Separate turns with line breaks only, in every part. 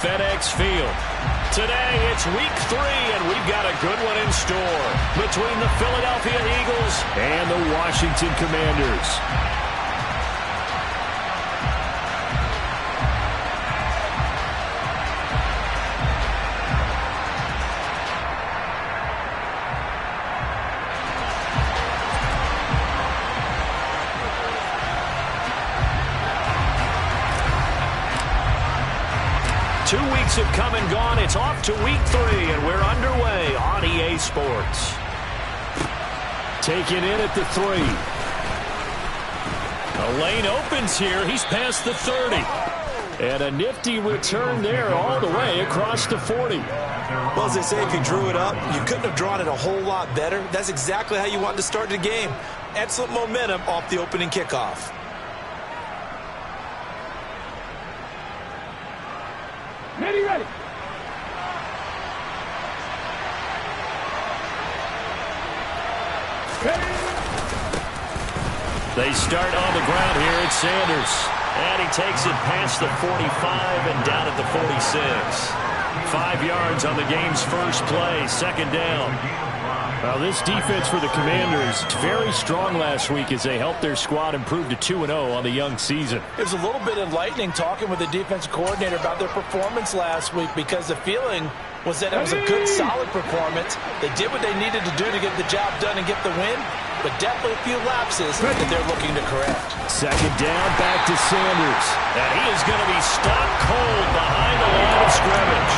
FedEx Field. Today, it's week 3, and we've got a good one in store between the Philadelphia Eagles and the Washington Commanders. 2 weeks have come and gone. It's off to week 3, and we're underway on EA Sports. Taken in at the 3. The lane opens here. He's past the 30. And a nifty return there all the way across the 40.
Well, as they say, if you drew it up, you couldn't have drawn it a whole lot better. That's exactly how you wanted to start the game. Excellent momentum off the opening kickoff.
Ready.
They start on the ground here. It's Sanders. And he takes it past the 45 and down at the 46. 5 yards on the game's first play. Second down.
Well, this defense for the Commanders very strong last week as they helped their squad improve to 2-0 on the young season.
It was a little bit enlightening talking with the defensive coordinator about their performance last week, because the feeling was that it was a good, solid performance. They did what they needed to do to get the job done and get the win, but definitely a few lapses that they're looking to correct.
Second down, back to Sanders.
And he is going to be stopped cold behind the line of scrimmage.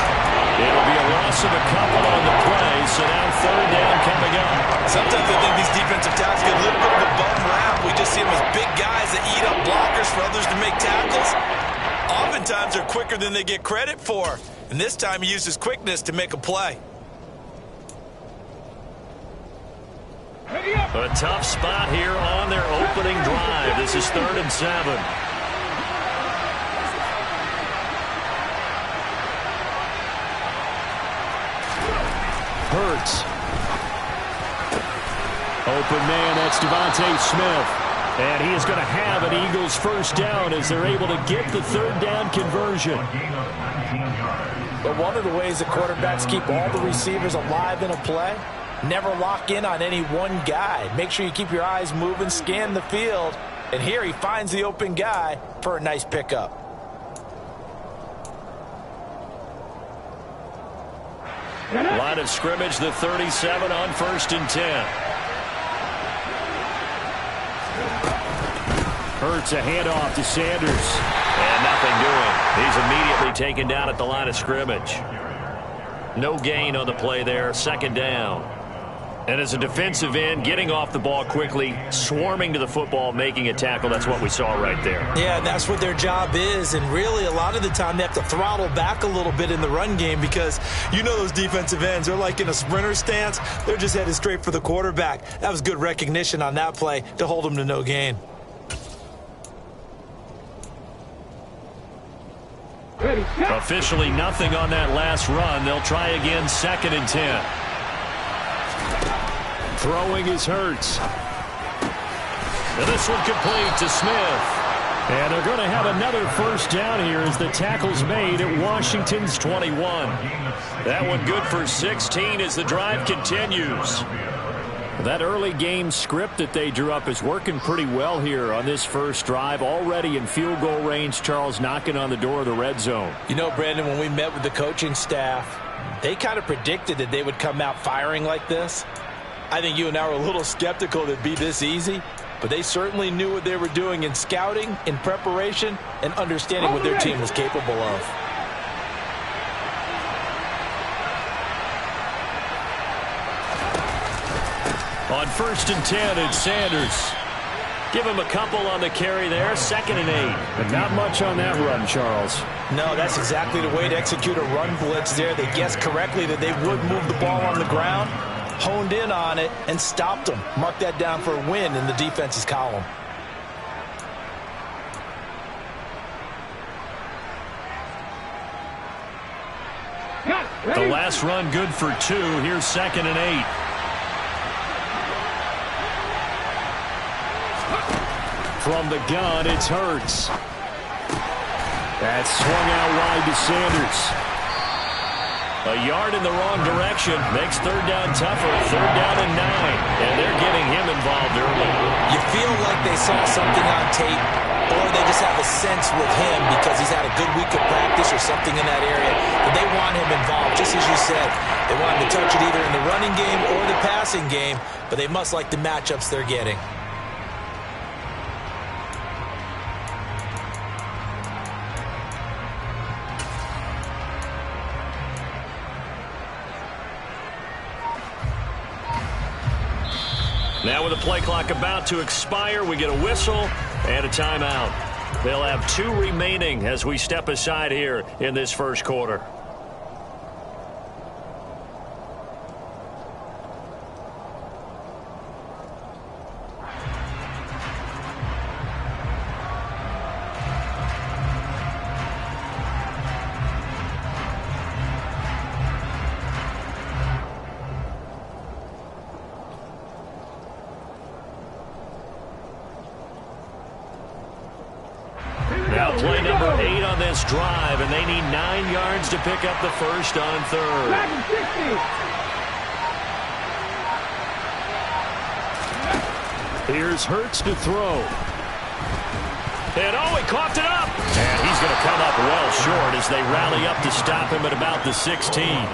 It'll be a loss of a couple on the play, so now third down coming up.
Sometimes I think these defensive tackles get a little bit of a bum rap. We just see them as big guys that eat up blockers for others to make tackles. Oftentimes they're quicker than they get credit for. And this time he uses quickness to make a play.
A tough spot here on their opening drive. This is 3rd and 7.
Hurts. Open man, that's Devontae Smith. And he is going to have an Eagles first down as they're able to get the third down conversion.
But one of the ways that quarterbacks keep all the receivers alive in a play, never lock in on any one guy. Make sure you keep your eyes moving, scan the field. And here he finds the open guy for a nice pickup.
Line of scrimmage, the 37 on 1st and 10.
Hurts a handoff to Sanders.
And nothing doing. He's immediately taken down at the line of scrimmage. No gain on the play there. Second down. And as a defensive end, getting off the ball quickly, swarming to the football, making a tackle, that's what we saw right there.
Yeah, that's what their job is. And really, a lot of the time, they have to throttle back a little bit in the run game, because you know those defensive ends, they're like in a sprinter stance. They're just headed straight for the quarterback. That was good recognition on that play to hold them to no gain.
Officially nothing on that last run. They'll try again, 2nd and 10.
Throwing is Hurts.
And this one complete to Smith.
And they're going to have another first down here as the tackle's made at Washington's 21.
That one good for 16 as the drive continues.
That early game script that they drew up is working pretty well here on this first drive. Already in field goal range, Charles, knocking on the door of the red zone.
You know, Brandon, when we met with the coaching staff, they kind of predicted that they would come out firing like this. I think you and I were a little skeptical that it'd be this easy, but they certainly knew what they were doing in scouting, in preparation, and understanding what their team was capable of.
On 1st and 10, it's Sanders. Give him a couple on the carry there. 2nd and 8.
But not much on that run, Charles.
No, that's exactly the way to execute a run blitz there. They guessed correctly that they would move the ball on the ground, honed in on it, and stopped them. Mark that down for a win in the defense's column.
The last run good for 2. Here's 2nd and 8.
From the gun, it's Hurts. That's swung out wide to Sanders.
A yard in the wrong direction makes third down tougher. Third down and 9. And they're getting him involved early.
You feel like they saw something on tape, or they just have a sense with him because he's had a good week of practice or something in that area. But they want him involved, just as you said. They want him to touch it either in the running game or the passing game, but they must like the matchups they're getting.
Now with the play clock about to expire, we get a whistle and a timeout. They'll have 2 remaining as we step aside here in this first quarter. Now play number 8 on this drive, and they need 9 yards to pick up the first on third.
Here's Hurts to throw.
And he coughed it up. And he's going to come up well short as they rally up to stop him at about the 16.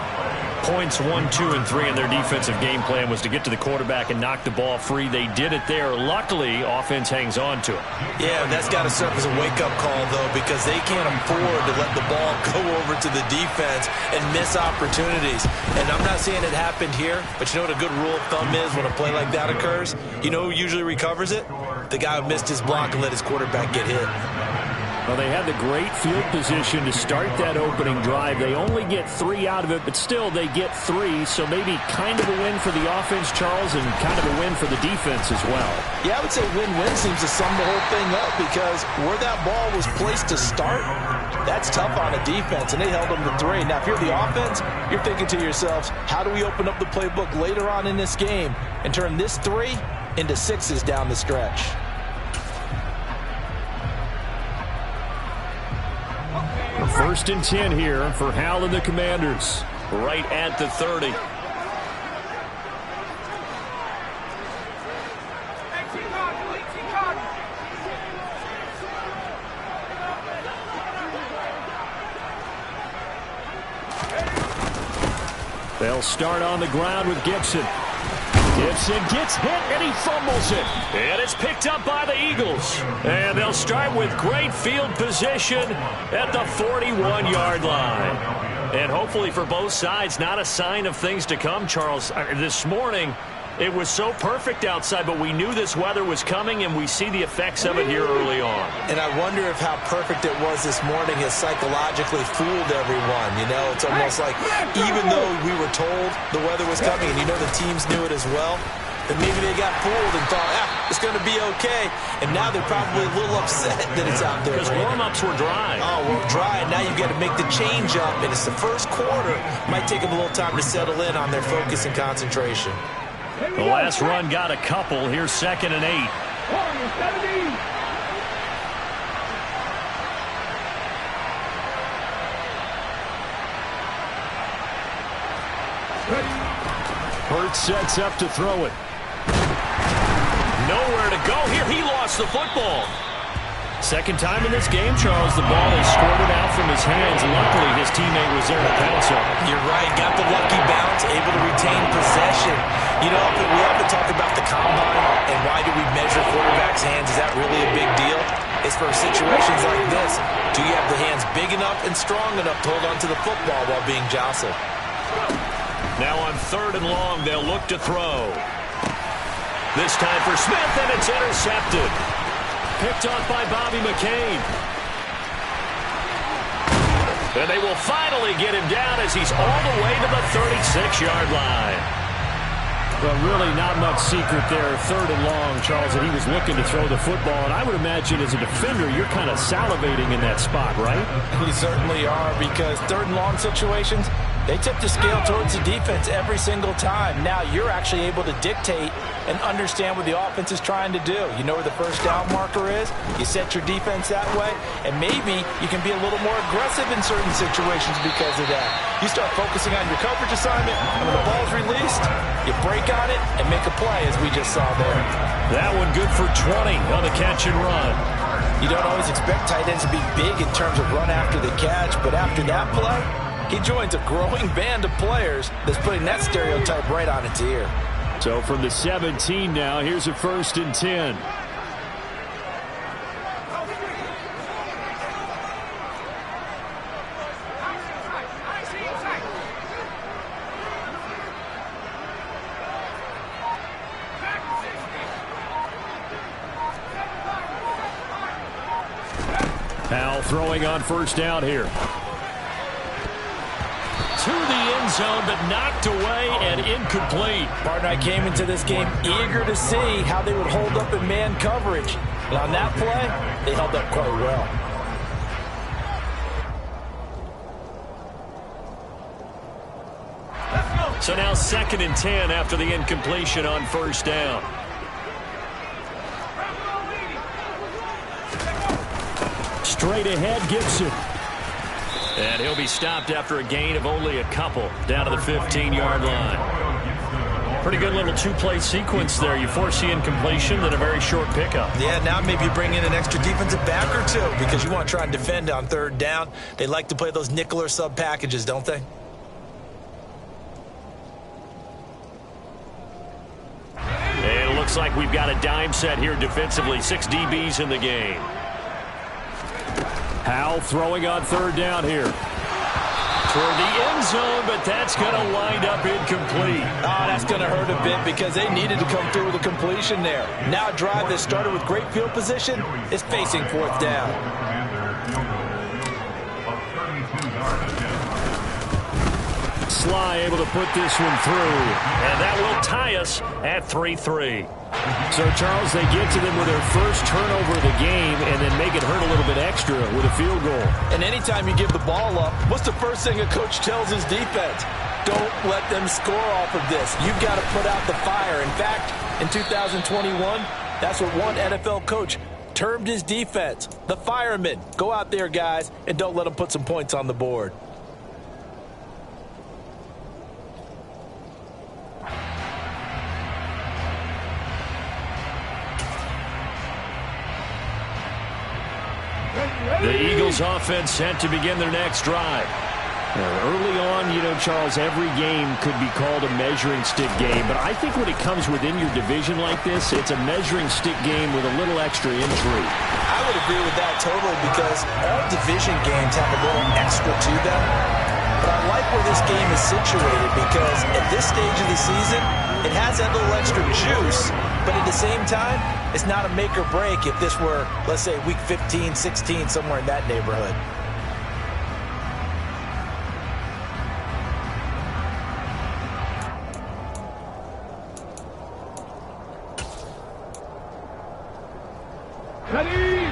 Points 1, 2, and 3 in their defensive game plan was to get to the quarterback and knock the ball free. They did it there. Luckily, offense hangs on to it.
Yeah, that's got to serve as a wake-up call, though, because they can't afford to let the ball go over to the defense and miss opportunities. And I'm not saying it happened here, but you know what a good rule of thumb is when a play like that occurs? You know who usually recovers it? The guy who missed his block and let his quarterback get hit.
Well, they had the great field position to start that opening drive. They only get 3 out of it, but still they get 3, so maybe kind of a win for the offense, Charles, and kind of a win for the defense as well.
Yeah, I would say win-win seems to sum the whole thing up because where that ball was placed to start, that's tough on a defense, and they held them to 3. Now, if you're the offense, you're thinking to yourselves, how do we open up the playbook later on in this game and turn this 3 into 6s down the stretch?
First and 10 here for Hal and the Commanders.
Right at the 30.
They'll start on the ground with Gibson. Gibson gets hit, and he fumbles it.
And it's picked up by the Eagles. And they'll start with great field position at the 41-yard line. And hopefully for both sides, not a sign of things to come, Charles. This morning, it was so perfect outside, but we knew this weather was coming, and we see the effects of it here early on.
And I wonder if how perfect it was this morning has psychologically fooled everyone. You know, it's almost like even though we were told the weather was coming, and you know the teams knew it as well, that maybe they got fooled and thought, it's going to be okay. And now they're probably a little upset that it's out there.
Because warm-ups were dry.
Oh, well, dry. Now you've got to make the change up, and it's the first quarter. Might take them a little time to settle in on their focus and concentration.
The last run got a couple. Here's 2nd and 8.
Hurts sets up to throw it.
Nowhere to go here. He lost the football. Second time in this game, Charles, the ball is squirted out from his hands. Luckily, his teammate was there to pounce on it.
You're right. Got the lucky bounce, able to retain possession. You know, we often talk about the combine and why do we measure quarterbacks' hands. Is that really a big deal? It's for situations like this. Do you have the hands big enough and strong enough to hold on to the football while being jostled?
Now on 3rd and long, they'll look to throw. This time for Smith, and it's intercepted. Picked off by Bobby McCain. And they will finally get him down as he's all the way to the 36-yard line.
Well, really not much secret there. 3rd and long, Charles, and he was looking to throw the football. And I would imagine as a defender, you're kind of salivating in that spot, right?
You certainly are, because 3rd and long situations,
They tip the scale towards the defense every single time. Now you're actually able to dictate and understand what the offense is trying to do. You know where the first down marker is. You set your defense that way, and maybe you can be a little more aggressive in certain situations because of that. You start focusing on your coverage assignment, and when the ball's released, you break on it and make a play, as we just saw there.
That one good for 20 on the catch and run.
You don't always expect tight ends to be big in terms of run after the catch, but after that play, he joins a growing band of players that's putting that stereotype right on its ear.
So from the 17 now, here's a 1st and 10. Powell throwing on 1st down here.
To the end zone, but knocked away and incomplete.
Partner, I came into this game eager to see how they would hold up in man coverage. And on that play, they held up quite well.
So now 2nd and 10 after the incompletion on 1st down.
Straight ahead, Gibson.
And he'll be stopped after a gain of only a couple down to the 15-yard line. Pretty good little two-play sequence there. You force the incompletion, then a very short pickup.
Yeah, now maybe you bring in an extra defensive back or two because you want to try and defend on 3rd down. They like to play those nickel or sub packages, don't they?
And it looks like we've got a dime set here defensively. 6 DBs in the game.
Powell throwing on 3rd down here.
Toward the end zone, but that's going to wind up incomplete.
Oh, that's going to hurt a bit because they needed to come through with a completion there. Now a drive that started with great field position is facing 4th down.
Sly able to put this one through.
And that will tie us at 3-3.
So, Charles, they get to them with their first turnover of the game and then make it hurt a little bit extra with a field goal.
And anytime you give the ball up, what's the first thing a coach tells his defense? Don't let them score off of this. You've got to put out the fire. In fact, in 2021, that's what one NFL coach termed his defense. The firemen. Go out there, guys, and don't let them put some points on the board.
The Eagles offense set to begin their next drive.
Early on, you know, Charles, every game could be called a measuring stick game. But I think when it comes within your division like this, it's a measuring stick game with a little extra intrigue.
I would agree with that totally because all division games have a little extra to them. But I like where this game is situated because at this stage of the season, it has that little extra juice. But at the same time, it's not a make or break if this were, let's say, week 15, 16, somewhere in that neighborhood.
Ready?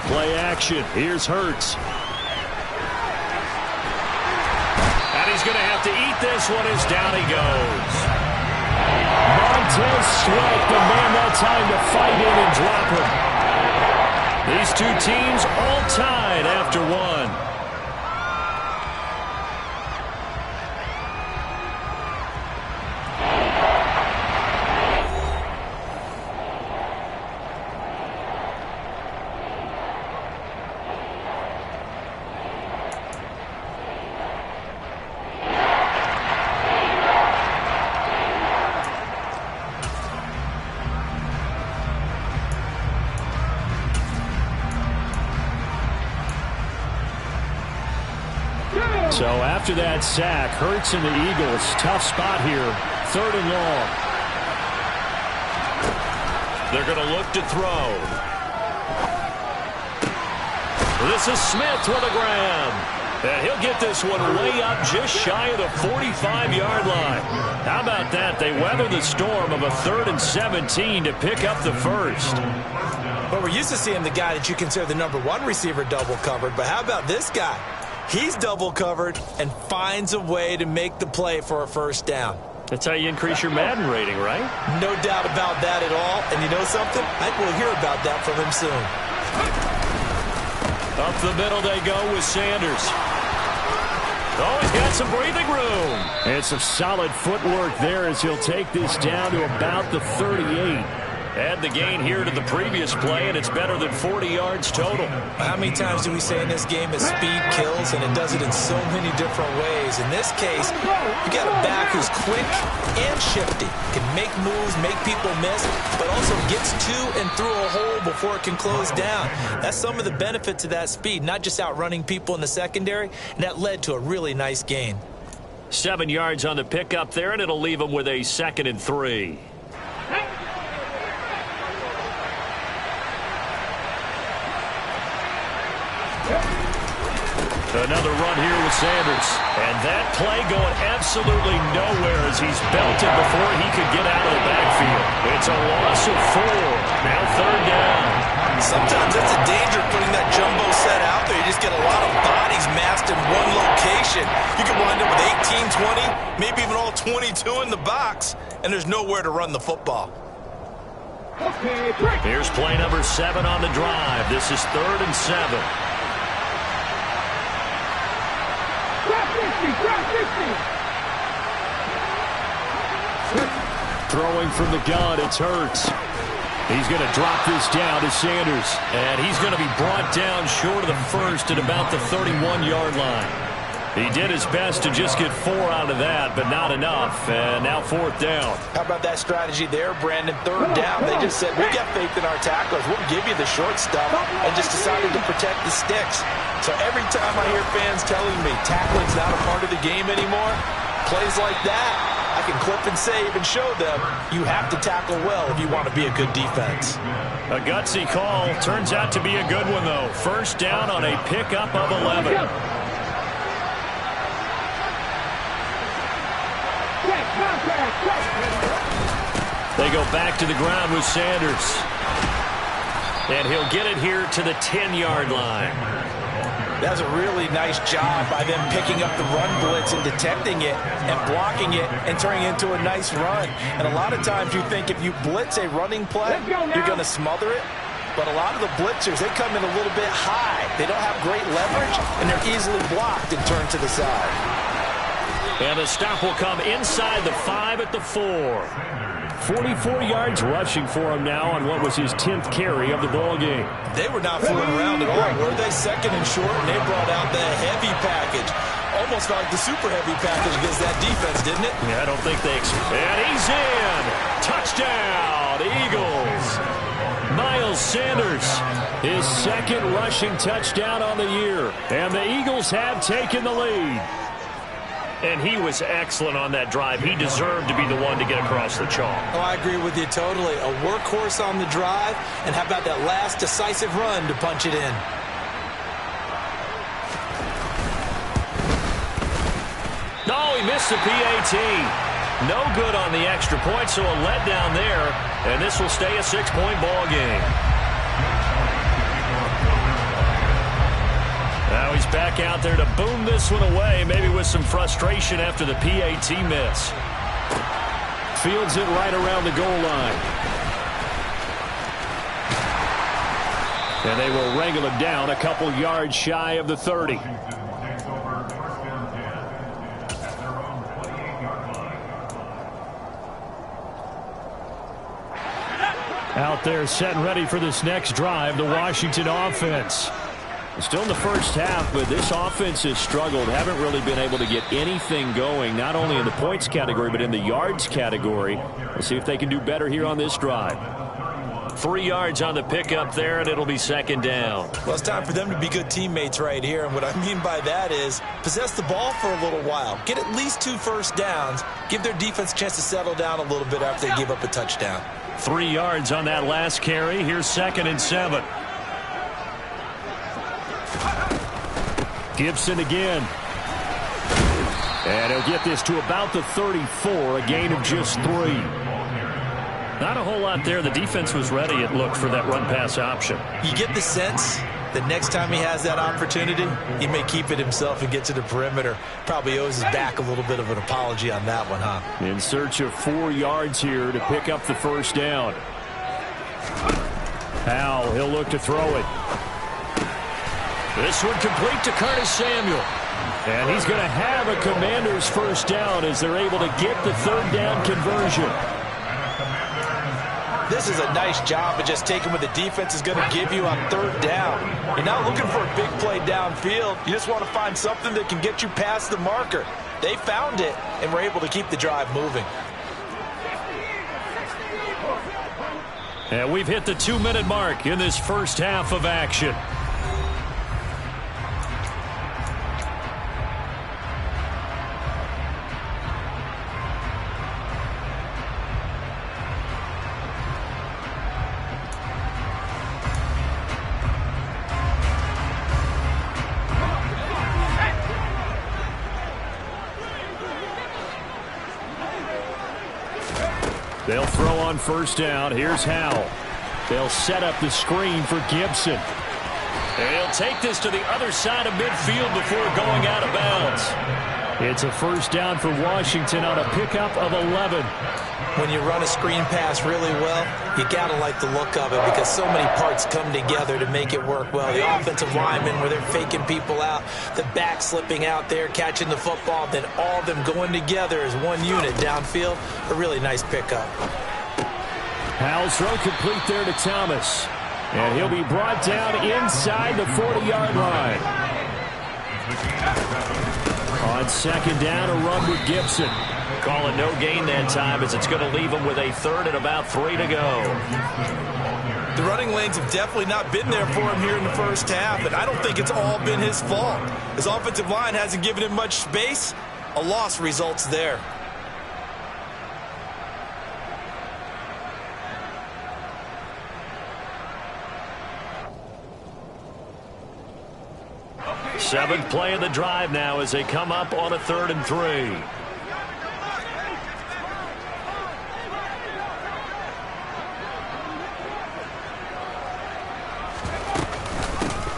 Play action. Here's Hurts.
And he's going to have to eat this one as down he goes.
Montez Sweat, the man that time to fight in and drop him.
These two teams all tied after one.
So after that sack, Hurts and the Eagles, tough spot here, 3rd and long.
They're going to look to throw. This is Smith with a grab. And he'll get this one way up just shy of the 45-yard line. How about that? They weather the storm of a 3rd and 17 to pick up the first.
Well, we're used to seeing the guy that you consider the #1 receiver double covered, but how about this guy? He's double covered and finds a way to make the play for a first down.
That's how you increase your Madden rating, right?
No doubt about that at all. And you know something? I think we'll hear about that from him soon.
Up the middle they go with Sanders. Oh, he's got some breathing room.
And some solid footwork there as he'll take this down to about the 38.
Add the gain here to the previous play, and it's better than 40 yards total.
How many times do we say in this game that speed kills, and it does it in so many different ways? In this case, you got a back who's quick and shifty, can make moves, make people miss, but also gets to and through a hole before it can close down. That's some of the benefits of that speed, not just outrunning people in the secondary, and that led to a really nice gain.
7 yards on the pickup there, and it'll leave them with a 2nd and 3. Another run here with Sanders. And that play going absolutely nowhere as he's belted before he could get out of the backfield. It's a loss of 4. Now 3rd down.
Sometimes that's a danger putting that jumbo set out there. You just get a lot of bodies massed in one location. You can wind up with 18, 20, maybe even all 22 in the box, and there's nowhere to run the football.
Here's play number 7 on the drive. This is 3rd and 7.
Throwing from the gun, it's Hurts. He's going to drop this down to Sanders.
And he's going to be brought down short of the first at about the 31-yard line. He did his best to just get 4 out of that, but not enough. And now 4th down.
How about that strategy there, Brandon? 3rd down. They just said, we got faith in our tacklers. We'll give you the short stuff, and just decided to protect the sticks. So every time I hear fans telling me tackling's not a part of the game anymore, plays like that, I can clip and save and show them you have to tackle well if you want to be a good defense.
A gutsy call. Turns out to be a good one, though. 1st down on a pickup of 11. They go back to the ground with Sanders. And he'll get it here to the 10-yard line.
That's a really nice job by them picking up the run blitz and detecting it and blocking it and turning it into a nice run. And a lot of times you think if you blitz a running play, you're going to smother it. But a lot of the blitzers, they come in a little bit high. They don't have great leverage, and they're easily blocked and turned to the side.
And the stop will come inside the 5 at the 4.
44 yards rushing for him now on what was his 10th carry of the ball game.
They were not fooling around at all, were they? 2nd and short, and they brought out the heavy package. Almost felt like the super heavy package against that defense, didn't it?
Yeah, I don't think they and he's in. Touchdown, Eagles. Miles Sanders,
his 2nd rushing touchdown on the year. And the Eagles have taken the lead.
And he was excellent on that drive. He deserved to be the one to get across the chalk.
Oh, I agree with you totally. A workhorse on the drive, and how about that last decisive run to punch it in?
No, he missed the PAT. No good on the extra point, so a letdown there. And this will stay a 6-point ball game. Now he's back out there to boom this one away, maybe with some frustration after the PAT miss.
Fields it right around the goal line. And they will wrangle him down a couple yards shy of the 30. Out there set and ready for this next drive, the Washington offense. Still in the first half, but this offense has struggled. Haven't really been able to get anything going, not only in the points category, but in the yards category. We'll see if they can do better here on this drive.
3 yards on the pickup there, and it'll be 2nd down.
Well, it's time for them to be good teammates right here. And what I mean by that is possess the ball for a little while. Get at least 2 first downs. Give their defense a chance to settle down a little bit after they give up a touchdown.
3 yards on that last carry. Here's 2nd and 7.
Gibson again. And he'll get this to about the 34, a gain of just 3.
Not a whole lot there. The defense was ready, it looked, for that run-pass option.
You get the sense that next time he has that opportunity, he may keep it himself and get to the perimeter. Probably owes his back a little bit of an apology on that one, huh?
In search of 4 yards here to pick up the first down. Howell, he'll look to throw it.
This one complete to Curtis Samuel.
And he's going to have a Commanders first down as they're able to get the third down conversion.
This is a nice job of just taking what the defense is going to give you on third down. You're not looking for a big play downfield. You just want to find something that can get you past the marker. They found it and were able to keep the drive moving.
And we've hit the 2-minute mark in this first half of action.
They'll throw on first down. Here's Howell. They'll set up the screen for Gibson.
And he'll take this to the other side of midfield before going out of bounds.
It's a first down for Washington on a pickup of 11.
When you run a screen pass really well, you got to like the look of it because so many parts come together to make it work well. The offensive linemen, where they're faking people out, the back slipping out there, catching the football, then all of them going together as one unit downfield. A really nice pickup.
Howell's throw complete there to Thomas. And he'll be brought down inside the 40-yard line. On second down, a run with Gibson.
Call it no gain that time as it's going to leave him with a third and about 3 to go.
The running lanes have definitely not been there for him here in the first half, and I don't think it's all been his fault. His offensive line hasn't given him much space. A loss results there.
Seventh play of the drive now as they come up on a 3rd and 3.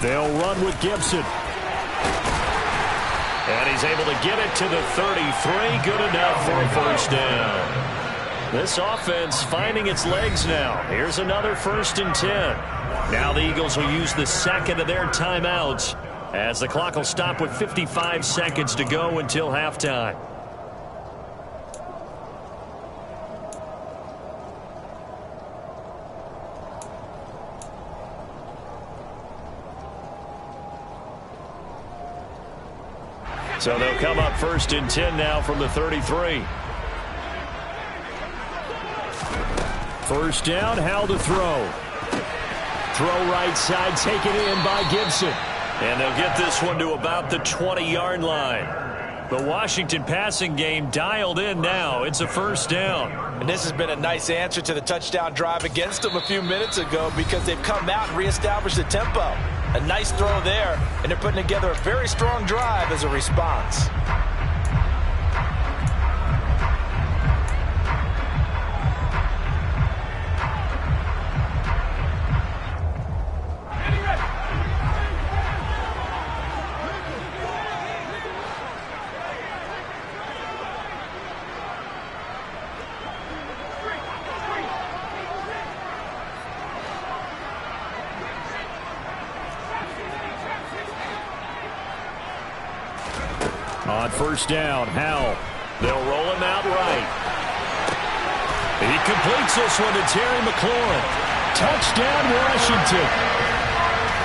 They'll run with Gibson.
And he's able to get it to the 33. Good enough for a first down. This offense finding its legs now. Here's another 1st and 10. Now the Eagles will use the second of their timeouts as the clock will stop with 55 seconds to go until halftime. So they'll come up 1st and 10 now from the 33.
First down, Howell to throw. Throw right side, taken in by Gibson.
And they'll get this one to about the 20-yard line. The Washington passing game dialed in now. It's a first down.
And this has been a nice answer to the touchdown drive against them a few minutes ago because they've come out and reestablished the tempo. A nice throw there, and they're putting together a very strong drive as a response.
On first down, Howell.
They'll roll him out right. He completes this one to Terry McLaurin.
Touchdown, Washington.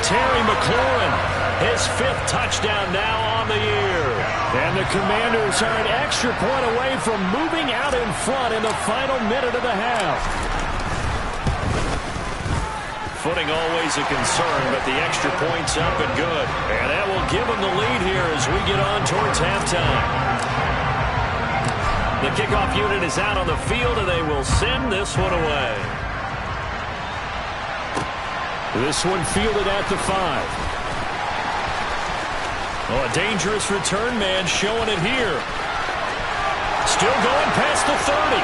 Terry McLaurin, his 5th touchdown now on the year.
And the Commanders are an extra point away from moving out in front in the final minute of the half.
Footing always a concern, but the extra point's up and good. And that will give them the lead here as we get on towards halftime. The kickoff unit is out on the field, and they will send this one away.
This one fielded at the 5. Oh, a dangerous return man showing it here. Still going past the 30.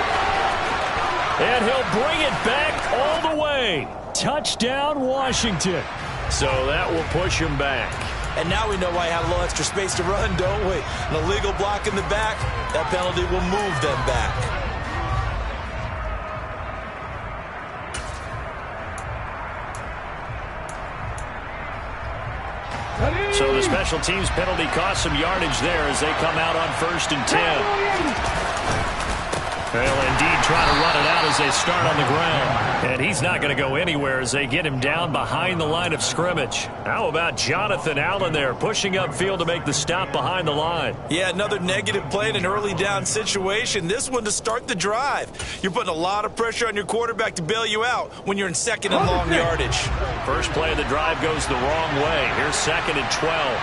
And he'll bring it back all the way. Touchdown, Washington.
So that will push him back.
And now we know why he had a little extra space to run, don't we? An illegal block in the back, that penalty will move them back.
So the special teams penalty cost some yardage there as they come out on 1st and 10. They'll indeed try to run it out as they start on the ground. And he's not going to go anywhere as they get him down behind the line of scrimmage. How about Jonathan Allen there pushing upfield to make the stop behind the line?
Yeah, another negative play in an early down situation. This one to start the drive. You're putting a lot of pressure on your quarterback to bail you out when you're in 2nd and long yardage.
First play of the drive goes the wrong way. Here's 2nd and 12.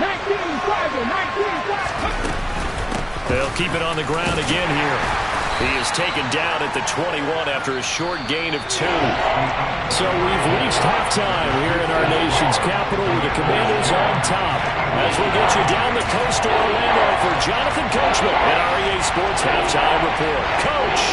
19-5.
They'll keep it on the ground again here. He is taken down at the 21 after a short gain of 2.
So we've reached halftime here in our nation's capital with the Commanders on top. As we'll get you down the coast to Orlando for Jonathan Coachman at our EA Sports Halftime Report. Coach!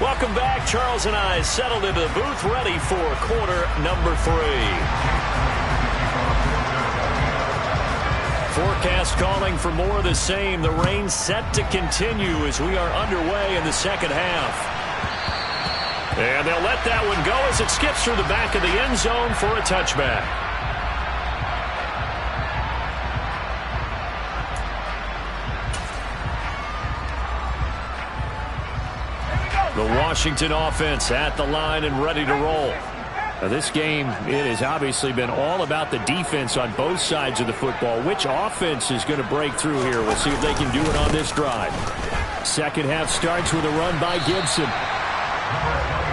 Welcome back. Charles and I settled into the booth ready for quarter number 3. Forecast calling for more of the same. The rain set to continue as we are underway in the second half. And they'll let that one go as it skips through the back of the end zone for a touchback. The Washington offense at the line and ready to roll.
Now this game, it has obviously been all about the defense on both sides of the football. Which offense is going to break through here? We'll see if they can do it on this drive. Second half starts with a run by Gibson.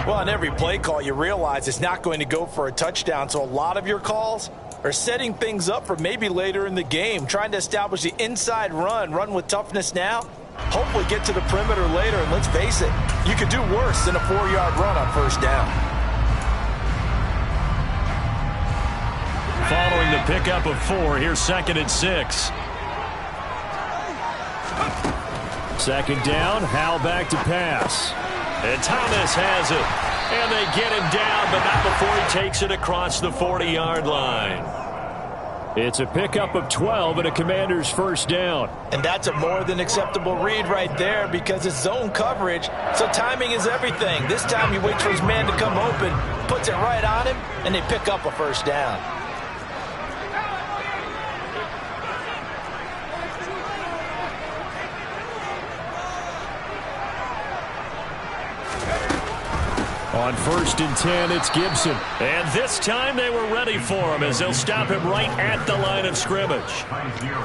Well, on every play call, you realize it's not going to go for a touchdown, so a lot of your calls are setting things up for maybe later in the game, trying to establish the inside run with toughness now, hopefully get to the perimeter later, and let's face it, you could do worse than a 4-yard run on 1st down.
Following the pickup of 4, here's 2nd and 6.
Second down, Howell back to pass.
And Thomas has it. And they get him down, but not before he takes it across the 40-yard line.
It's a pickup of 12 and a Commander's 1st down.
And that's a more than acceptable read right there because it's zone coverage, so timing is everything. This time he waits for his man to come open, puts it right on him, and they pick up a 1st down.
On 1st and 10, it's Gibson.
And this time they were ready for him as they'll stop him right at the line of scrimmage.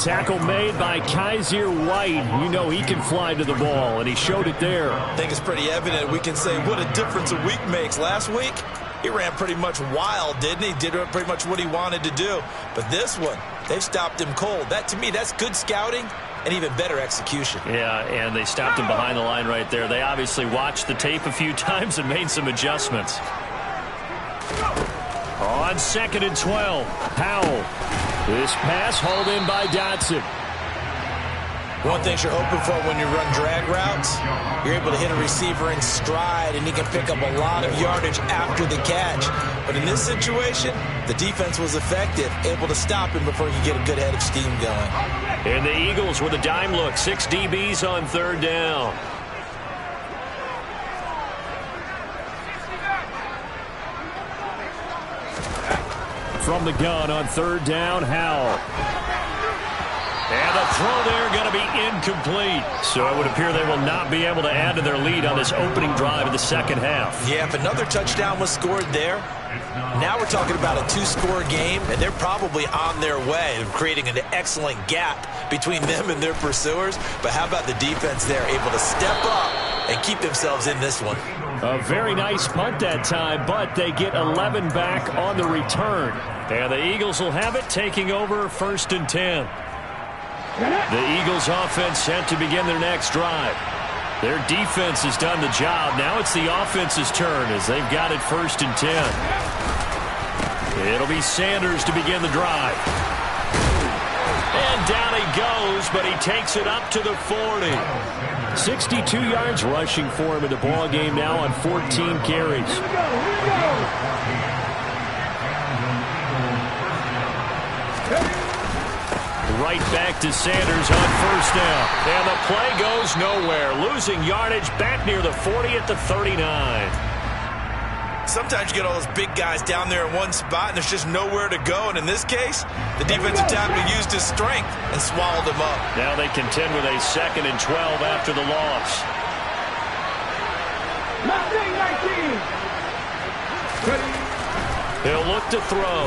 Tackle made by Kaiser White. You know he can fly to the ball, and he showed it there.
I think it's pretty evident. We can say what a difference a week makes. Last week, he ran pretty much wild, didn't he? Did pretty much what he wanted to do. But this one, they've stopped him cold. That, to me, that's good scouting and even better execution.
Yeah, and they stopped him behind the line right there. They obviously watched the tape a few times and made some adjustments.
On 2nd and 12, Howell. This pass hauled in by Dotson.
One thing you're hoping for when you run drag routes, you're able to hit a receiver in stride, and he can pick up a lot of yardage after the catch. But in this situation, the defense was effective, able to stop him before you get a good head of steam going.
And the Eagles with a dime look, 6 DBs on 3rd down.
From the gun on 3rd down, Howell.
And the throw there going to be incomplete. So it would appear they will not be able to add to their lead on this opening drive of the second half.
Yeah, if another touchdown was scored there, Now we're talking about a two-score game, and they're probably on their way of creating an excellent gap between them and their pursuers. But how about the defense there, able to step up and keep themselves in this one?
A very nice punt that time, but they get 11 back on the return.
And the Eagles will have it, taking over 1st and 10. The Eagles offense set to begin their next drive. Their defense has done the job. Now it's the offense's turn as they've got it 1st and 10. It'll be Sanders to begin the drive. And down he goes, but he takes it up to the 40.
62 yards rushing for him in the ball game now on 14 carries.
Right back to Sanders on 1st down. And the play goes nowhere. Losing yardage back near the 40 at the 39.
Sometimes you get all those big guys down there in one spot, and there's just nowhere to go. And in this case, the defensive tackle used his strength and swallowed him up.
Now they contend with a 2nd and 12 after the loss.
19.
He'll look to throw.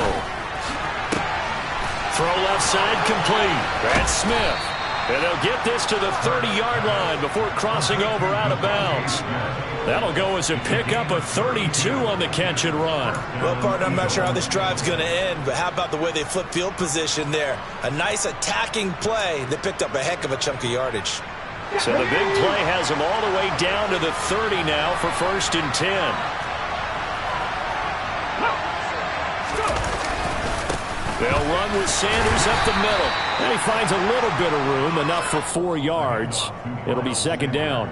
Throw left side complete. That's Smith. And they'll get this to the 30-yard line before crossing over out of bounds. That'll go as a pickup of 32 on the catch and run.
Well, partner, I'm not sure how this drive's going to end, but how about the way they flip field position there? A nice attacking play that picked up a heck of a chunk of yardage.
So the big play has them all the way down to the 30 now for 1st and 10. They'll run with Sanders up the middle.
And he finds a little bit of room, enough for 4 yards. It'll be 2nd down.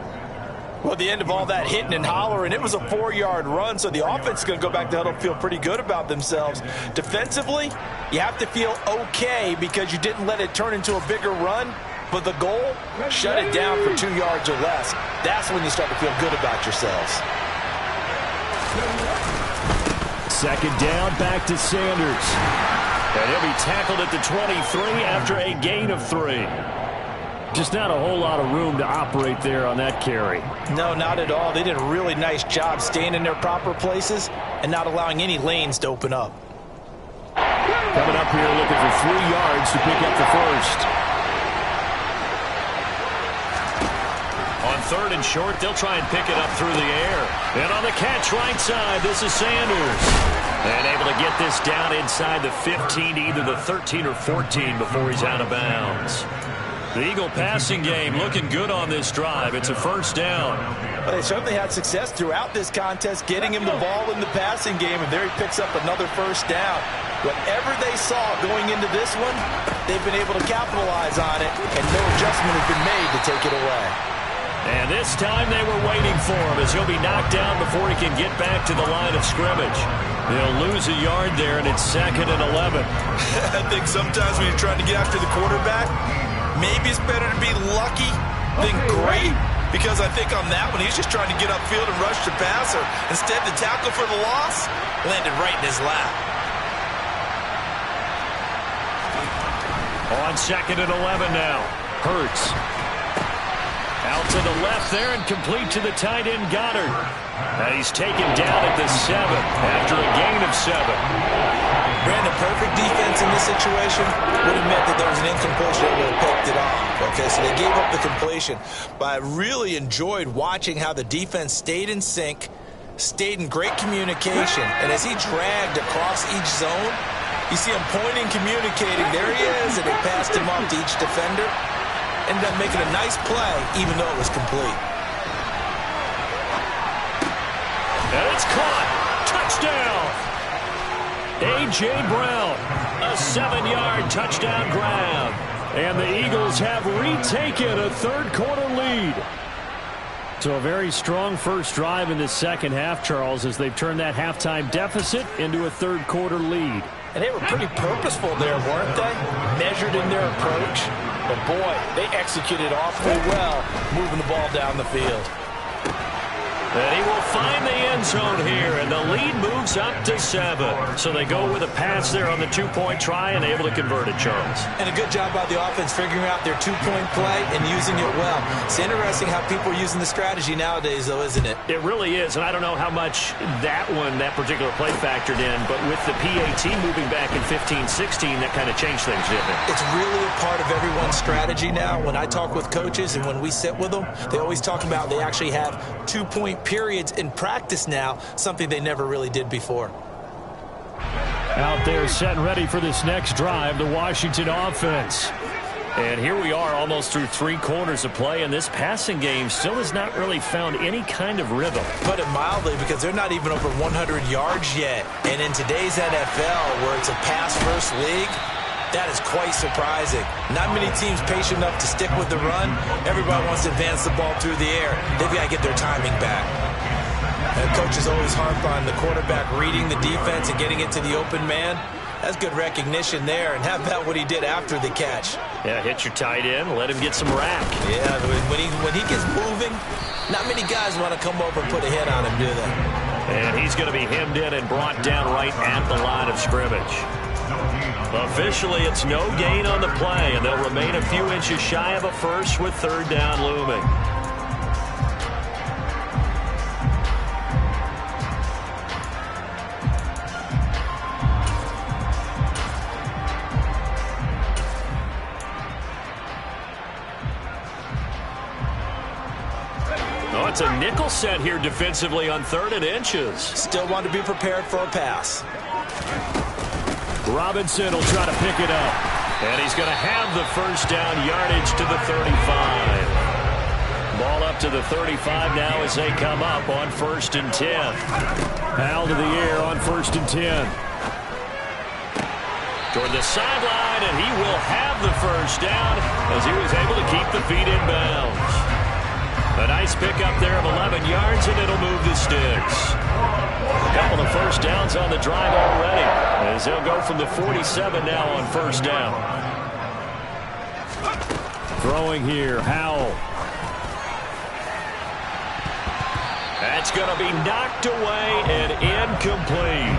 Well, at the end of all that hitting and hollering, it was a 4-yard run, so the offense is going to go back to huddle, feel pretty good about themselves. Defensively, you have to feel okay because you didn't let it turn into a bigger run, but the goal, shut it down for 2 yards or less. That's when you start to feel good about yourselves.
2nd down, back to Sanders.
And he'll be tackled at the 23 after a gain of 3.
Just not a whole lot of room to operate there on that carry.
No, not at all. They did a really nice job staying in their proper places and not allowing any lanes to open up.
Coming up here looking for 3 yards to pick up the first.
On 3rd and short, they'll try and pick it up through the air. And on the catch right side, this is Sanders. And able to get this down inside the 15, either the 13 or 14 before he's out of bounds. The Eagle passing game looking good on this drive. It's a 1st down.
But they certainly had success throughout this contest, getting him the ball in the passing game, and there he picks up another 1st down. Whatever they saw going into this one, they've been able to capitalize on it, and no adjustment has been made to take it away.
And this time they were waiting for him as he'll be knocked down before he can get back to the line of scrimmage. They'll lose a yard there, and it's 2nd and 11.
I think sometimes when you're trying to get after the quarterback, maybe it's better to be lucky than great, because I think on that one, he's just trying to get upfield and rush the passer. Instead, the tackle for the loss landed right in his lap.
On 2nd and 11 now. Hurts. Out to the left there and complete to the tight end Goddard. And he's taken down at the 7 after a gain of 7.
Brandon, perfect defense in this situation would have meant that there was an incompletion that would have picked it off. Okay, so they gave up the completion. But I really enjoyed watching how the defense stayed in sync, stayed in great communication. And as he dragged across each zone, you see him pointing, communicating. There he is, and they passed him off to each defender. Ended up making a nice play, even though it was complete.
And it's caught. Touchdown. A.J. Brown, a 7-yard touchdown grab.
And the Eagles have retaken a 3rd quarter lead. So a very strong first drive in the 2nd half, Charles, as they've turned that halftime deficit into a 3rd quarter lead.
And they were pretty purposeful there, weren't they? Measured in their approach. But boy, they executed awfully well, moving the ball down the field.
And he will find the end end zone here, and the lead moves up to 7. So they go with a pass there on the two-point try and able to convert it, Charles.
And a good job by the offense figuring out their two-point play and using it well. It's interesting how people are using the strategy nowadays, though, isn't it?
It really is, and I don't know how much that particular play factored in, but with the PAT moving back in 15-16, that kind of changed things, didn't it?
It's really a part of everyone's strategy now. When I talk with coaches and when we sit with them, they always talk about they actually have two-point periods in practice now, something they never really did before.
Out there set and ready for this next drive, the Washington offense.
And here we are almost through 3 quarters of play, and this passing game still has not really found any kind of rhythm.
Put it mildly, because they're not even over 100 yards yet. And in today's NFL, where it's a pass-first league, that is quite surprising. Not many teams patient enough to stick with the run. Everybody wants to advance the ball through the air. They've got to get their timing back. And coaches always harp on the quarterback reading the defense and getting it to the open man. That's good recognition there. And how about what he did after the catch?
Yeah, hit your tight end, let him get some rack.
Yeah, when he gets moving, not many guys want to come over and put a hit on him, do they?
And he's going to be hemmed in and brought down right at the line of scrimmage. Officially, it's no gain on the play, and they'll remain a few inches shy of a first with 3rd down looming. Oh, it's a nickel set here defensively on 3rd and inches.
Still want to be prepared for a pass.
Robinson will try to pick it up.
And he's going to have the first down yardage to the 35. Ball up to the 35 now as they come up on 1st and 10.
Hal to the air on 1st and 10.
Toward the sideline, and he will have the first down as he was able to keep the feet in bounds. A nice pickup there of 11 yards, and it'll move the sticks. A couple of first downs on the drive already, as they'll go from the 47 now on 1st down.
Throwing here, Howell.
That's going to be knocked away and incomplete.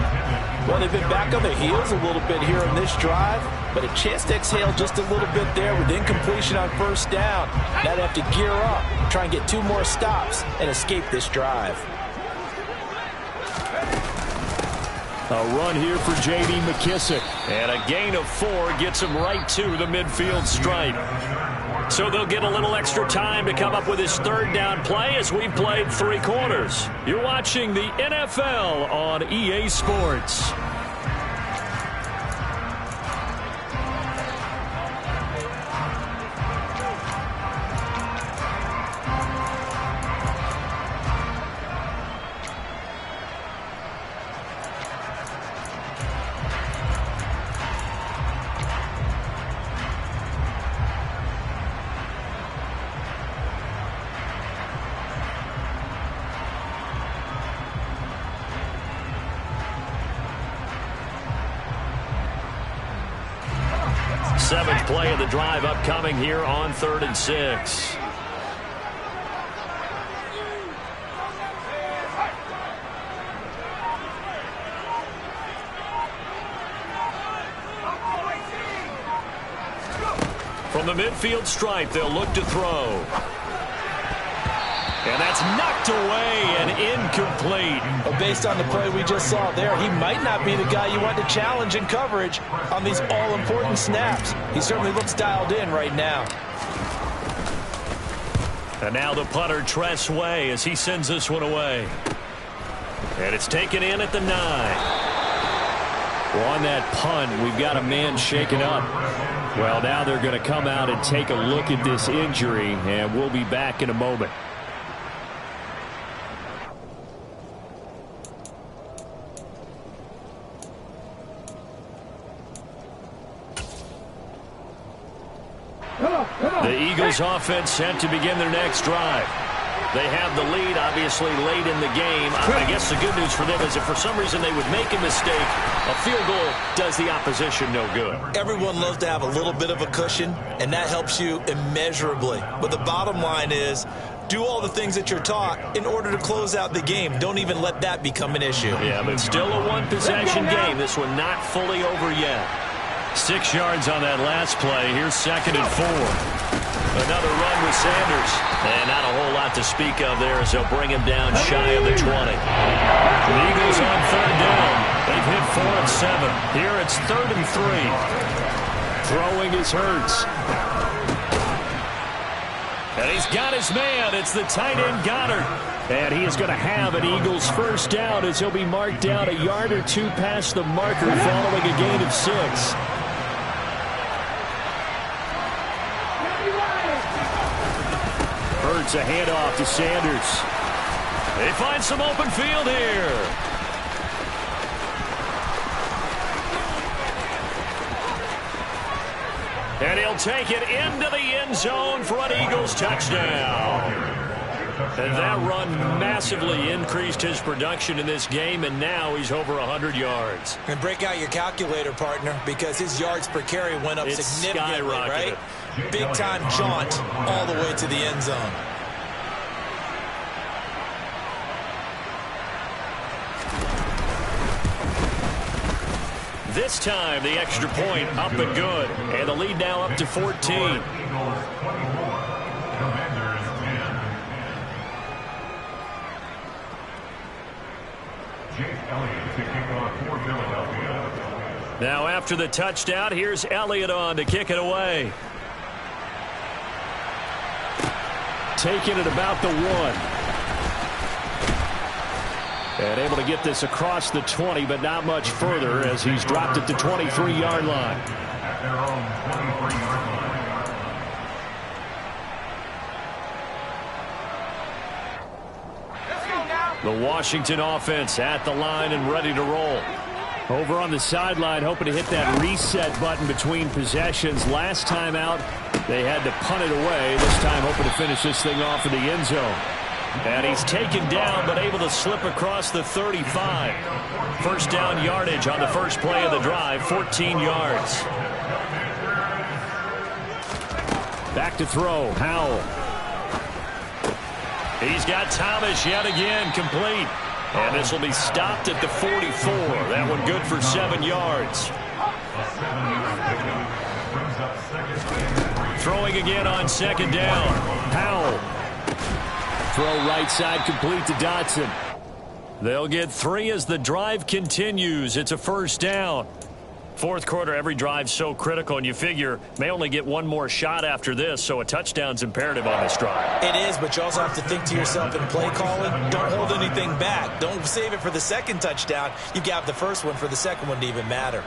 Well, they've been back on their heels a little bit here on this drive, but a chance to exhale just a little bit there with incompletion on 1st down. Now they have to gear up, try and get 2 more stops, and escape this drive.
A run here for J.D. McKissick.
And a gain of 4 gets him right to the midfield stripe. So they'll get a little extra time to come up with his 3rd down play as we've played 3 quarters. You're watching the NFL on EA Sports. Seventh play of the drive upcoming here on 3rd and 6. From the midfield stripe, they'll look to throw. And that's knocked away and incomplete.
But based on the play we just saw there, he might not be the guy you want to challenge in coverage on these all-important snaps. He certainly looks dialed in right now.
And now the punter, Tress Way, as he sends this one away. And it's taken in at the 9.
Well, on that punt, we've got a man shaken up. Well, now they're going to come out and take a look at this injury, and we'll be back in a moment.
The Eagles offense set to begin their next drive. They have the lead, obviously, late in the game. I guess the good news for them is if for some reason they would make a mistake, a field goal does the opposition no good.
Everyone loves to have a little bit of a cushion, and that helps you immeasurably. But the bottom line is, do all the things that you're taught in order to close out the game. Don't even let that become an issue.
Yeah, but still a one-possession game. This one not fully over yet. 6 yards on that last play. Here's 2nd and 4. Another run with Sanders. And not a whole lot to speak of there as they'll bring him down shy of the 20. The Eagles on 3rd down. They've hit 4 and 7. Here it's 3rd and 3.
Throwing is Hurts.
And he's got his man. It's the tight end Goddard.
And he is going to have an Eagles first down as he'll be marked down a yard or two past the marker following a gain of 6. Hurts a handoff to Sanders.
They find some open field here. And he'll take it into the end zone for an Eagles touchdown. And that run massively increased his production in this game, and now he's over 100 yards.
And break out your calculator, partner, because his yards per carry went up significantly, right? Big-time jaunt all the way to the end zone.
This time, the extra point up and good. And the lead now up to 14. Now after the touchdown, here's Elliott on to kick it away.
Taking it about the 1. And able to get this across the 20, but not much further as he's dropped it to 23-yard line.
The Washington offense at the line and ready to roll.
Over on the sideline, hoping to hit that reset button between possessions. Last time out, they had to punt it away. This time hoping to finish this thing off in the end zone.
And he's taken down, but able to slip across the 35. First down yardage on the first play of the drive, 14 yards.
Back to throw, Howell.
He's got Thomas yet again, complete. And this will be stopped at the 44. That one good for 7 yards. Throwing again on 2nd down.
Howell. Throw right side complete to Dotson.
They'll get 3 as the drive continues. It's a first down. Fourth quarter, every drive's so critical, and you figure may only get one more shot after this, so a touchdown's imperative on this drive.
It is, but you also have to think to yourself in play calling, don't hold anything back. Don't save it for the second touchdown. You've got the first one for the second one to even matter.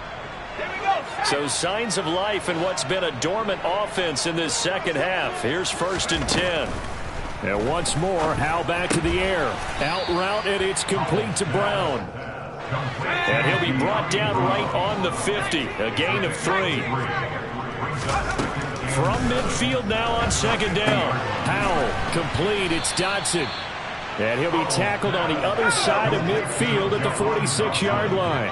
So signs of life in what's been a dormant offense in this second half. Here's 1st and 10.
And once more, Howell back to the air. Out route, and it's complete to Brown.
And he'll be brought down right on the 50. A gain of 3. From midfield now on 2nd down.
Howell, complete. It's Dotson. And he'll be tackled on the other side of midfield at the 46-yard line.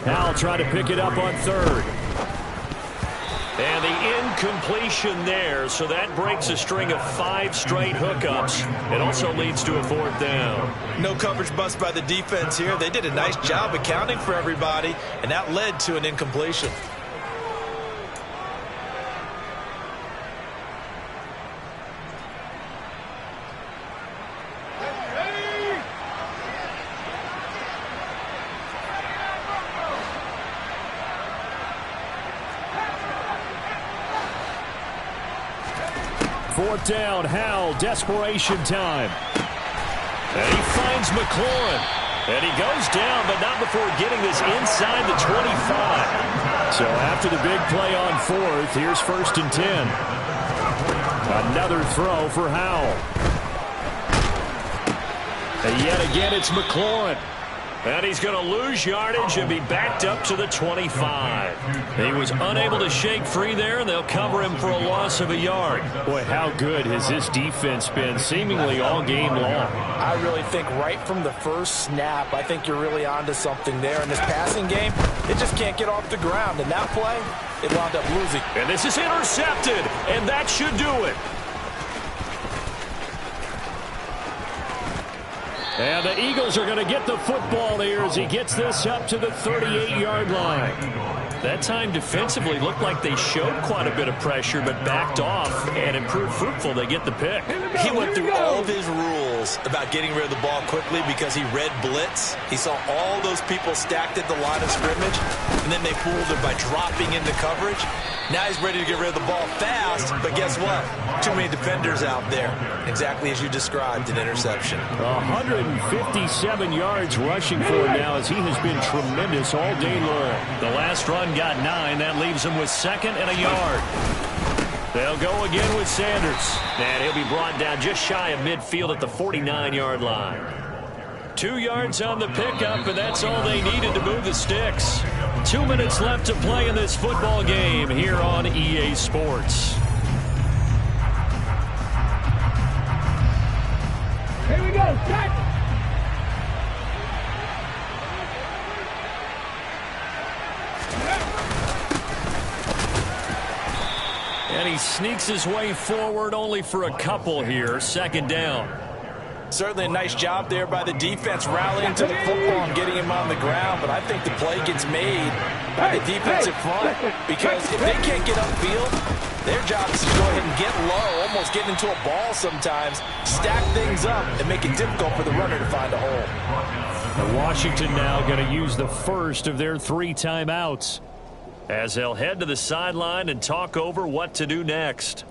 Howell trying to pick it up on 3rd.
And the incompletion there, so that breaks a string of 5 straight hookups. It also leads to a 4th down.
No coverage bust by the defense here. They did a nice job accounting for everybody, and that led to an incompletion.
Fourth down, Howell, desperation time.
And he finds McLaurin. And he goes down, but not before getting this inside the 25.
So after the big play on 4th, here's 1st and 10. Another throw for Howell. And yet again, it's McLaurin.
And he's going to lose yardage and be backed up to the 25. He was unable to shake free there, and they'll cover him for a loss of a yard.
Boy, how good has this defense been seemingly all game long?
I really think right from the first snap, I think you're really onto something there. In this passing game, it just can't get off the ground. And that play, it wound up losing.
And this is intercepted, and that should do it.
And the Eagles are going to get the football here as he gets this up to the 38-yard line.
That time defensively looked like they showed quite a bit of pressure but backed off and improved fruitful. They get the pick.
He went through all of his rules about getting rid of the ball quickly because he read blitz. He saw all those people stacked at the line of scrimmage, and then they fooled him by dropping into coverage. Now he's ready to get rid of the ball fast, but guess what? Too many defenders out there. Exactly as you described, an interception.
157 yards rushing for him now as he has been tremendous all day long.
The last run got 9. That leaves him with 2nd and a yard. They'll go again with Sanders. And he'll be brought down just shy of midfield at the 49-yard line. 2 yards on the pickup, and that's all they needed to move the sticks. 2 minutes left to play in this football game here on EA Sports.
Here we go. Set.
And he sneaks his way forward only for a couple here. 2nd down.
Certainly a nice job there by the defense rallying to the football and getting him on the ground, but I think the play gets made by the defensive front because if they can't get upfield, their job is to go ahead and get low, almost get into a ball sometimes, stack things up, and make it difficult for the runner to find a hole.
And Washington now going to use the first of their 3 timeouts as they'll head to the sideline and talk over what to do next.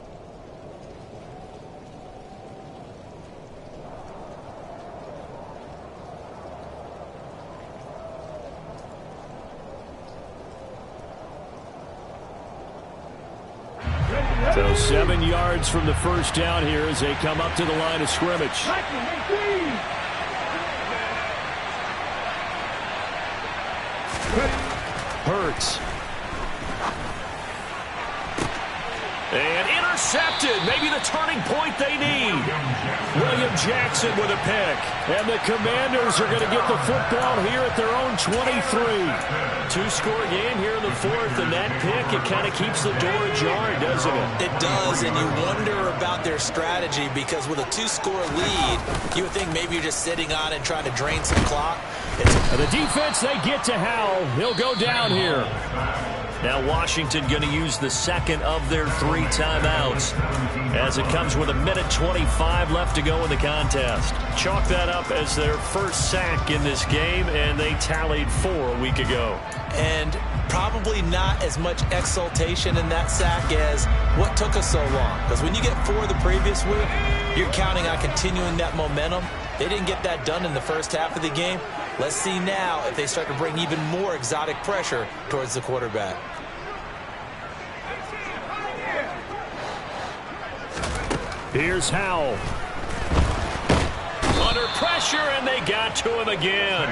So 7 yards from the first down here as they come up to the line of scrimmage. Hurts.
And intercepted. Maybe the turning point they need. William Jackson with a pick.
And the Commanders are going to get the football here at their own 23.
2-score game here in the 4th, and that pick, it kind of keeps the door ajar, doesn't it?
It does, and you wonder about their strategy because with a 2-score lead, you would think maybe you're just sitting on it trying to drain some clock.
The defense, they get to Howell. He'll go down here.
Now Washington going to use the 2nd of their 3 timeouts as it comes with 1:25 left to go in the contest. Chalk that up as their first sack in this game, and they tallied 4 a week ago.
And probably not as much exultation in that sack as what took us so long. Because when you get 4 the previous week, you're counting on continuing that momentum. They didn't get that done in the first half of the game. Let's see now if they start to bring even more exotic pressure towards the quarterback.
Here's Howell.
Under pressure, and they got to him again.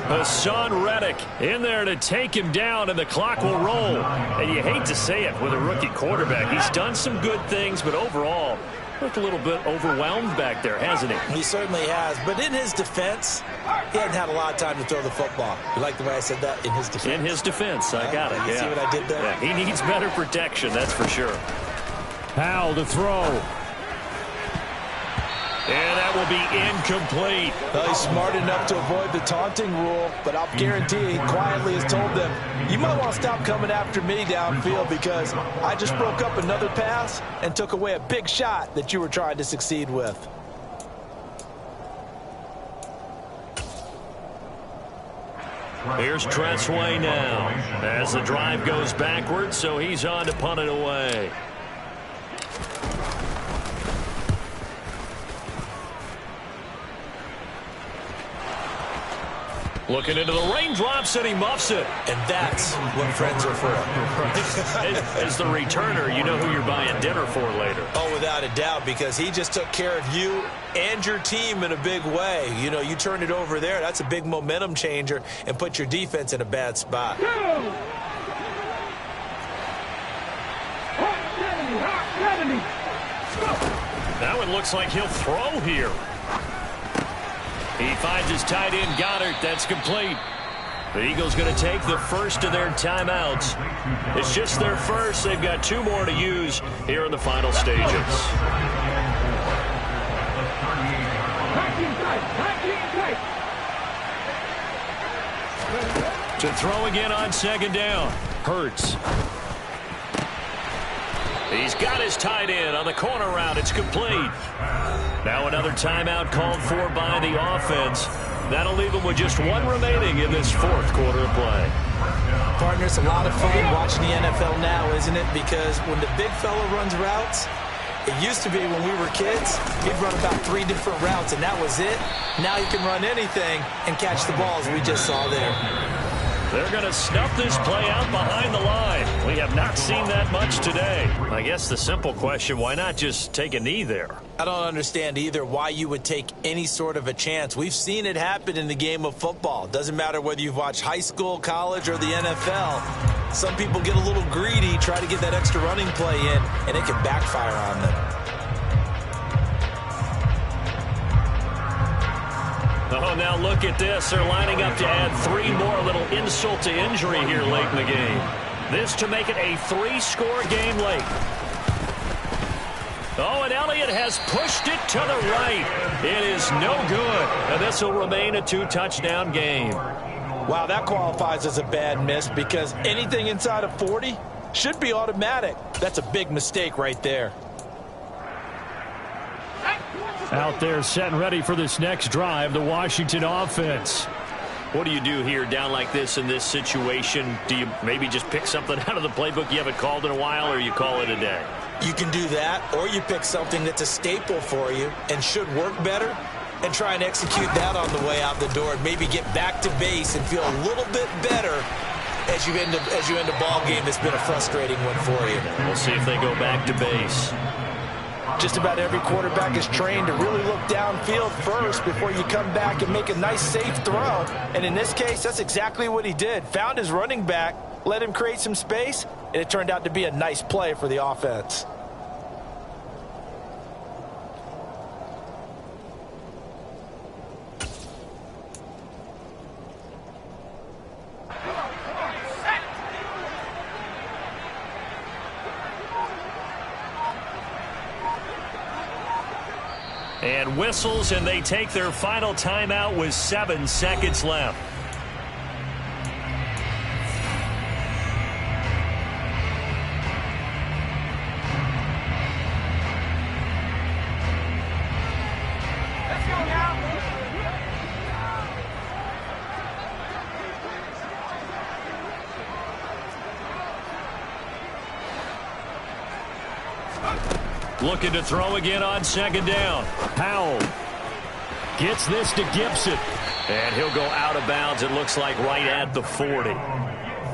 Hassan Reddick in there to take him down, and the clock will roll. And you hate to say it with a rookie quarterback. He's done some good things, but overall, looked a little bit overwhelmed back there, hasn't he?
He certainly has. But in his defense, he hadn't had a lot of time to throw the football. You like the way I said that? In his defense.
In his defense, I got it.
You see what I did there?
Yeah, he needs better protection, that's for sure.
Howell to throw.
And that will be incomplete.
Well, he's smart enough to avoid the taunting rule, but I'll guarantee he quietly has told them, you might want to stop coming after me downfield because I just broke up another pass and took away a big shot that you were trying to succeed with.
Here's Tressway now as the drive goes backwards, so he's on to punt it away. Looking into the raindrops, and he muffs it.
And that's what friends are for.
As the returner, you know who you're buying dinner for later.
Oh, without a doubt, because he just took care of you and your team in a big way. You know, you turn it over there, that's a big momentum changer and put your defense in a bad spot.
Now it looks like he'll throw here. He finds his tight end, Goddard. That's complete. The Eagles going to take the first of their timeouts. It's just their first. They've got 2 more to use here in the final stages. To throw again on second down. Hurts. He's got his tight end on the corner route. It's complete. Now another timeout called for by the offense. That'll leave them with just 1 remaining in this 4th quarter of play.
Partner, it's a lot of fun watching the NFL now, isn't it? Because when the big fella runs routes, it used to be when we were kids, he'd run about 3 different routes, and that was it. Now he can run anything and catch the ball, as we just saw there.
They're going to snuff this play out behind the line. We have not seen that much today. I guess the simple question, why not just take a knee there?
I don't understand either why you would take any sort of a chance. We've seen it happen in the game of football. Doesn't matter whether you've watched high school, college, or the NFL. Some people get a little greedy, try to get that extra running play in, and it can backfire on them.
Oh, now look at this. They're lining up to add 3 more, a little insult to injury here late in the game. This to make it a 3-score game late. Oh, and Elliott has pushed it to the right. It is no good. And this will remain a 2-touchdown game.
Wow, that qualifies as a bad miss because anything inside of 40 should be automatic. That's a big mistake right there.
Out there set and ready for this next drive, the Washington offense.
What do you do here down like this in this situation? Do you maybe just pick something out of the playbook you haven't called in a while, or you call it a day?
You can do that, or you pick something that's a staple for you and should work better and try and execute that on the way out the door and maybe get back to base and feel a little bit better as you end a ball game that's been a frustrating one for you.
We'll see if they go back to base.
Just about every quarterback is trained to really look downfield first before you come back and make a nice, safe throw. And in this case, that's exactly what he did. Found his running back, let him create some space, and it turned out to be a nice play for the offense.
And whistles, and they take their final timeout with 7 seconds left.
Let's go now.
Looking to throw again on second down.
Powell gets this to Gibson.
And he'll go out of bounds, it looks like, right at the 40.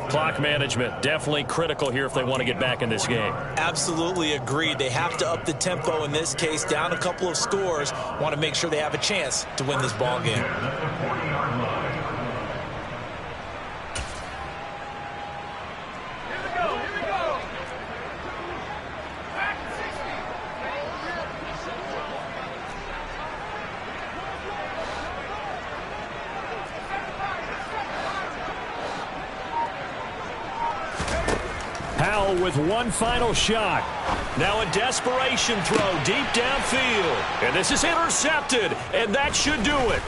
Clock management, definitely critical here if they want to get back in this game.
Absolutely agreed. They have to up the tempo in this case, down a couple of scores. Want to make sure they have a chance to win this ball game.
Powell with one final shot.
Now a desperation throw deep downfield. And this is intercepted, and that should do it.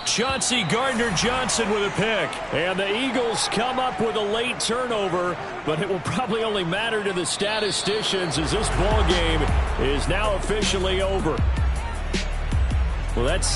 Chauncey Gardner-Johnson with a pick. And the Eagles come up with a late turnover, but it will probably only matter to the statisticians as this ball game is now officially over. Well, that's